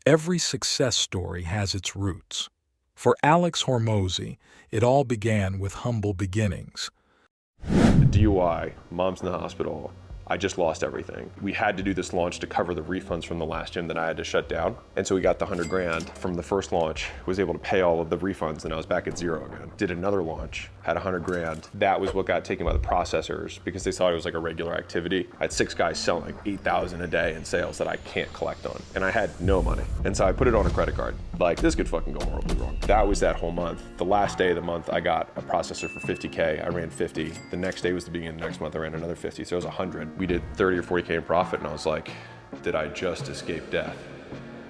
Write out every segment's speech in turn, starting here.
Every success story has its roots. For Alex Hormozi, it all began with humble beginnings. DUI, mom's in the hospital. I just lost everything. We had to do this launch to cover the refunds from the last gym that I had to shut down. And so we got the 100 grand from the first launch, was able to pay all of the refunds, and I was back at zero again. Did another launch, had 100 grand. That was what got taken by the processors because they thought it was like a regular activity. I had 6 guys selling 8,000 a day in sales that I can't collect on. And I had no money. And so I put it on a credit card. Like, this could fucking go horribly wrong. That was that whole month. The last day of the month, I got a processor for 50K. I ran 50. The next day was the beginning of the next month. I ran another 50. So it was 100. We did 30 or 40K in profit. And I was like, did I just escape death?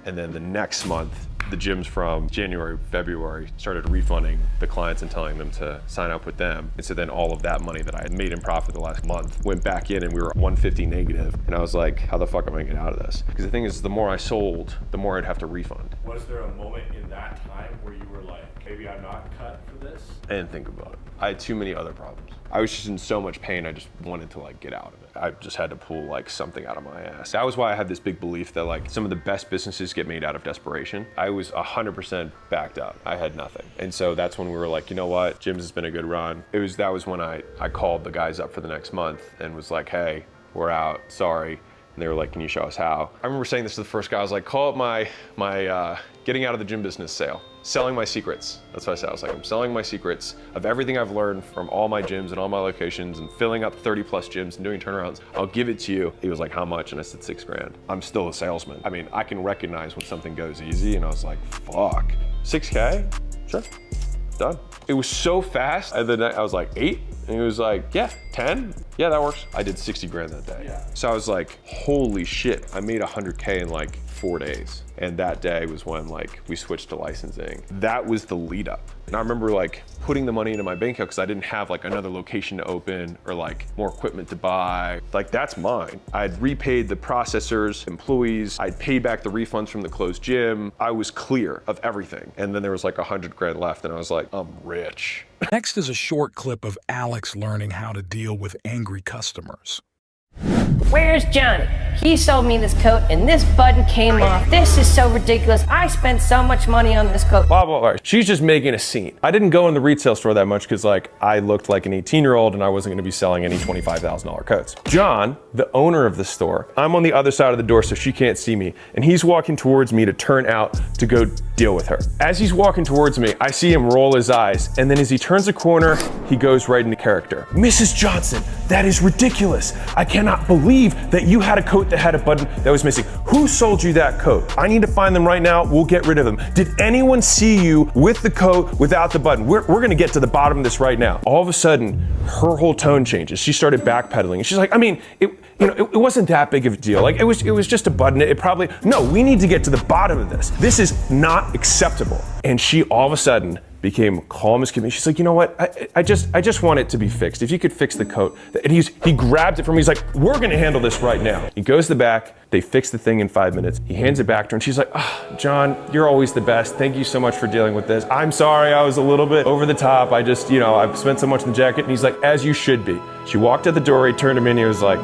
And then the next month, the gyms from January, February started refunding the clients and telling them to sign up with them. And so then all of that money that I had made in profit the last month went back in and we were 150 negative. And I was like, how the fuck am I gonna get out of this? Because the thing is, the more I sold, the more I'd have to refund. Was there a moment in that time where you were like, maybe I'm not cut for this? I didn't think about it. I had too many other problems. I was just in so much pain, I just wanted to like get out of it. I just had to pull like something out of my ass. That was why I had this big belief that like some of the best businesses get made out of desperation. I was 100% backed up. I had nothing. And so that's when we were like, you know what? Jim's has been a good run. That was when I called the guys up for the next month and was like, hey, we're out, sorry. And they were like, can you show us how? I remember saying this to the first guy. I was like, call it my getting out of the gym business sale. Selling my secrets. That's what I said. I was like, I'm selling my secrets of everything I've learned from all my gyms and all my locations and filling up 30 plus gyms and doing turnarounds. I'll give it to you. He was like, how much? And I said, 6 grand. I'm still a salesman. I mean, I can recognize when something goes easy. And I was like, fuck, 6K? Sure, done. It was so fast. And then I was like, 8? And he was like, yeah, 10? Yeah, that works. I did 60 grand that day. Yeah. So I was like, holy shit, I made 100K in like 4 days. And that day was when like we switched to licensing. That was the lead up. And I remember like putting the money into my bank account because I didn't have like another location to open or like more equipment to buy. Like that's mine. I'd repaid the processors, employees. I'd paid back the refunds from the closed gym. I was clear of everything. And then there was like 100 grand left and I was like, I'm rich. Next is a short clip of Alex learning how to deal with angry customers. Where's Johnny? He sold me this coat and this button came off. This is so ridiculous. I spent so much money on this coat. Blah, blah, blah. She's just making a scene. I didn't go in the retail store that much because like I looked like an 18-year-old and I wasn't gonna be selling any $25,000 coats. John, the owner of the store, I'm on the other side of the door so she can't see me, and he's walking towards me to turn out to go deal with her. As he's walking towards me, I see him roll his eyes, and then as he turns a corner, he goes right into character. Mrs. Johnson, that is ridiculous. I cannot believe that you had a coat that had a button that was missing. Who sold you that coat? I need to find them right now. We'll get rid of them. Did anyone see you with the coat without the button? We're gonna get to the bottom of this right now. All of a sudden, her whole tone changes. She started backpedaling. And she's like, I mean, it wasn't that big of a deal. Like it was just a button. No, we need to get to the bottom of this. This is not acceptable. And she all of a sudden became calm as can be. She's like, you know what? I just want it to be fixed. If you could fix the coat. And he grabbed it from me. He's like, we're gonna handle this right now. He goes to the back. They fix the thing in 5 minutes. He hands it back to her and she's like, oh, John, you're always the best. Thank you so much for dealing with this. I'm sorry, I was a little bit over the top. I've spent so much in the jacket. And he's like, as you should be. She walked out the door, he turned him in, he was like,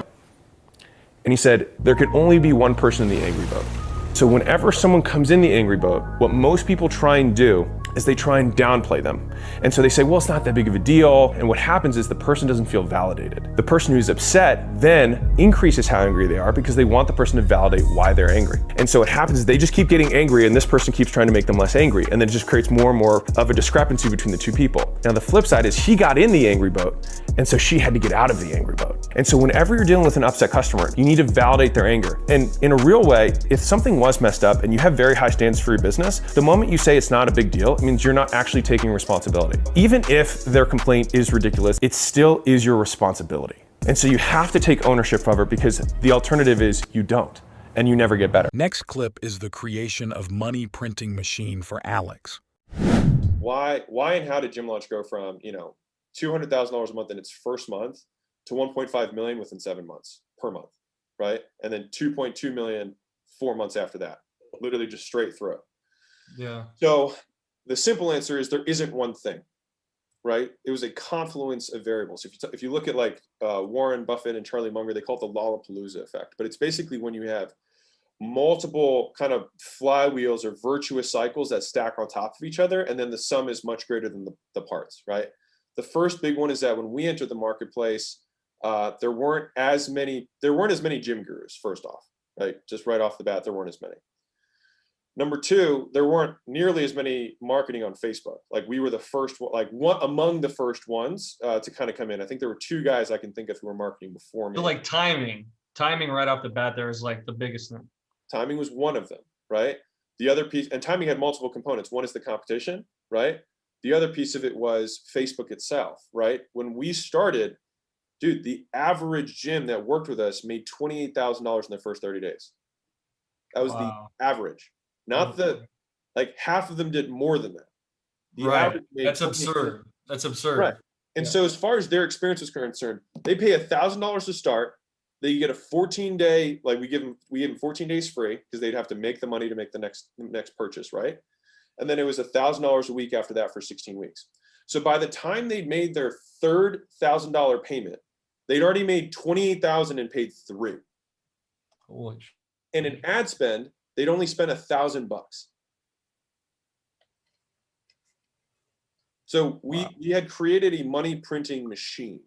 and he said, there can only be one person in the angry boat. So whenever someone comes in the angry boat, what most people try and do is they try and downplay them. And so they say, well, it's not that big of a deal. And what happens is the person doesn't feel validated. The person who's upset then increases how angry they are because they want the person to validate why they're angry. And so what happens is they just keep getting angry and this person keeps trying to make them less angry. And then it just creates more and more of a discrepancy between the two people. Now the flip side is he got in the angry boat and so she had to get out of the angry boat. And so whenever you're dealing with an upset customer, you need to validate their anger. And in a real way, if something was messed up and you have very high standards for your business, the moment you say it's not a big deal, it means you're not actually taking responsibility. Even if their complaint is ridiculous, it still is your responsibility. And so you have to take ownership of it because the alternative is you don't, and you never get better. Next clip is the creation of money printing machine for Alex. Why and how did Gym Launch go from, $200,000 a month in its first month to 1.5 million within 7 months per month, right? And then 2.2 million 4 months after that, literally just straight through. Yeah. So the simple answer is there isn't one thing, right? It was a confluence of variables. If you look at like Warren Buffett and Charlie Munger, they call it the Lollapalooza effect, but it's basically when you have multiple kind of flywheels or virtuous cycles that stack on top of each other. And then the sum is much greater than the parts, right? The first big one is that when we entered the marketplace, there weren't as many gym gurus, first off, right? Just right off the bat, there weren't as many. Number two, there weren't nearly as many marketing on Facebook. Like we were the first one, like one among the first ones to kind of come in. I think there were two guys I can think of who were marketing before me. So like timing right off the bat, there was like the biggest thing. Timing was one of them, right? The other piece, and timing had multiple components. One is the competition, right? The other piece of it was Facebook itself, right? When we started, dude, the average gym that worked with us made $28,000 in their first 30 days. That was the average. Not like half of them did more than that. Right. That's absurd. That's absurd. Right. And so as far as their experience was concerned, they pay $1,000 to start. They get a 14-day, like we give them 14 days free because they'd have to make the money to make the next purchase, right? And then it was $1,000 a week after that for 16 weeks. So by the time they'd made their third $1,000 payment, they'd already made $28,000 and paid $3,000. Holy. And in ad spend, they'd only spent $1,000. So we had created a money printing machine.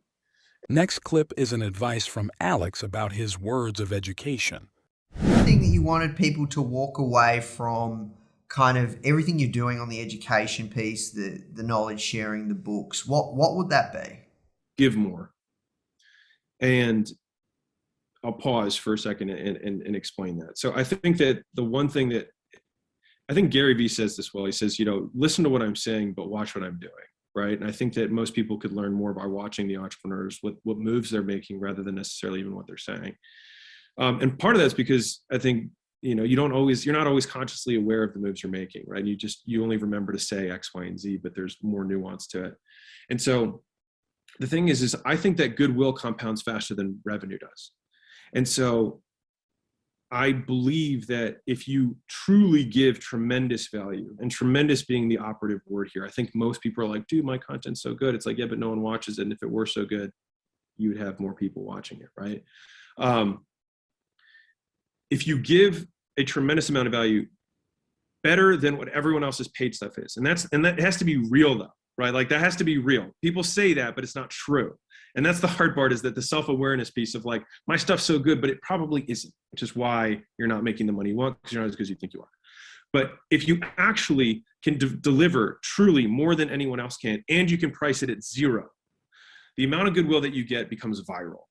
Next clip is an advice from Alex about his words of education. The thing that you wanted people to walk away from kind of everything you're doing on the education piece, the knowledge sharing, the books, what would that be? Give more. And I'll pause for a second and explain that. So I think that the one thing that I think Gary Vee says this well, he says, listen to what I'm saying, but watch what I'm doing. Right. And I think that most people could learn more by watching the entrepreneurs, what moves they're making rather than necessarily even what they're saying. And part of that's because I think, you're not always consciously aware of the moves you're making. Right. You only remember to say X, Y, and Z, but there's more nuance to it. And so the thing is I think that goodwill compounds faster than revenue does. And so I believe that if you truly give tremendous value, and tremendous being the operative word here, I think most people are like, dude, my content's so good. It's like, yeah, but no one watches it. And if it were so good, you would have more people watching it, right? If you give a tremendous amount of value, better than what everyone else's paid stuff is. And that has to be real though, right? Like that has to be real. People say that, but it's not true. And that's the hard part, is that the self-awareness piece of like, my stuff's so good, but it probably isn't, which is why you're not making the money you want, because you're not as good as you think you are. But if you actually can deliver truly more than anyone else can, and you can price it at zero, the amount of goodwill that you get becomes viral.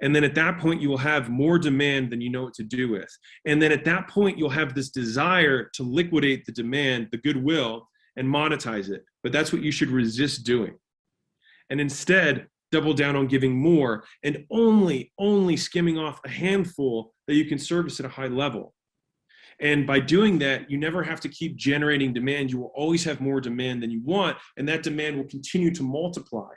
And then at that point, you will have more demand than you know what to do with. And then at that point, you'll have this desire to liquidate the demand, the goodwill, and monetize it. But that's what you should resist doing. And instead, double down on giving more and only skimming off a handful that you can service at a high level. And by doing that, you never have to keep generating demand. You will always have more demand than you want, and that demand will continue to multiply.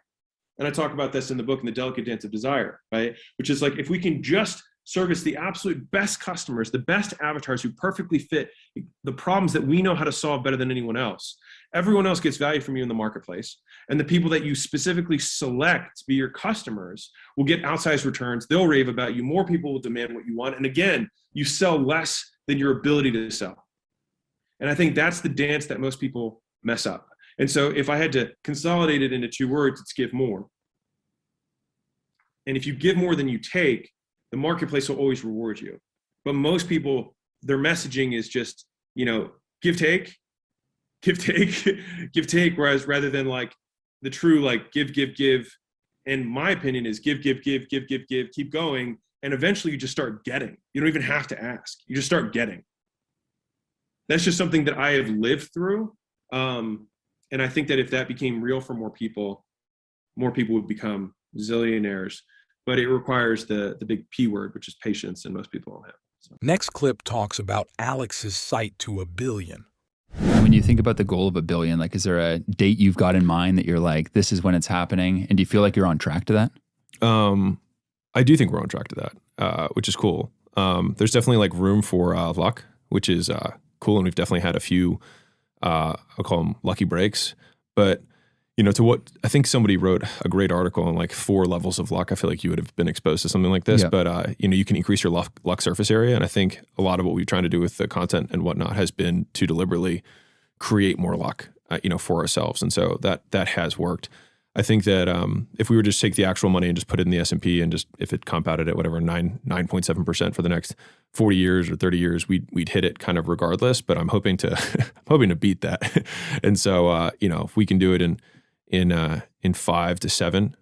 And I talk about this in the book, In the Delicate Dance of Desire, right? Which is like, if we can just service the absolute best customers, the best avatars who perfectly fit the problems that we know how to solve better than anyone else, everyone else gets value from you in the marketplace. And the people that you specifically select to be your customers will get outsized returns. They'll rave about you. More people will demand what you want. And again, you sell less than your ability to sell. And I think that's the dance that most people mess up. And so if I had to consolidate it into two words, it's give more. And if you give more than you take, the marketplace will always reward you. But most people, their messaging is just, give, take, give, take, give, take. Whereas rather than like the true, like give, and my opinion is give, keep going. And eventually you just start getting. You don't even have to ask. You just start getting. That's just something that I have lived through. And I think that if that became real for more people would become zillionaires. But it requires the big P word, which is patience, and most people don't have it. So. Next clip talks about Alex's sight to $1 billion. When you think about the goal of $1 billion, like, is there a date you've got in mind that you're like, this is when it's happening? And do you feel like you're on track to that? I do think we're on track to that, which is cool. There's definitely like room for luck, which is cool. And we've definitely had a few, I'll call them lucky breaks. But to what I think somebody wrote a great article on like 4 levels of luck. I feel like you would have been exposed to something like this, Yeah. but you can increase your luck surface area. And I think a lot of what we're trying to do with the content and whatnot has been to deliberately create more luck, for ourselves. And so that has worked. I think that if we were just take the actual money and just put it in the S&P and just if it compounded at whatever 9.7% for the next 40 years or 30 years, we'd hit it kind of regardless. But I'm hoping to beat that. And so if we can do it in 5 to 7,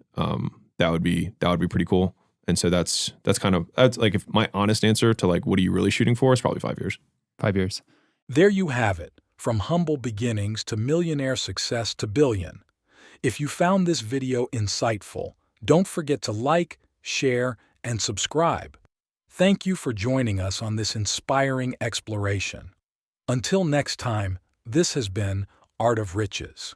that would be pretty cool. And so that's like if my honest answer to like what are you really shooting for is probably 5 years. 5 years. There you have it, from humble beginnings to millionaire success to billion. If you found this video insightful, don't forget to like, share, and subscribe. Thank you for joining us on this inspiring exploration. Until next time, this has been Art of Riches.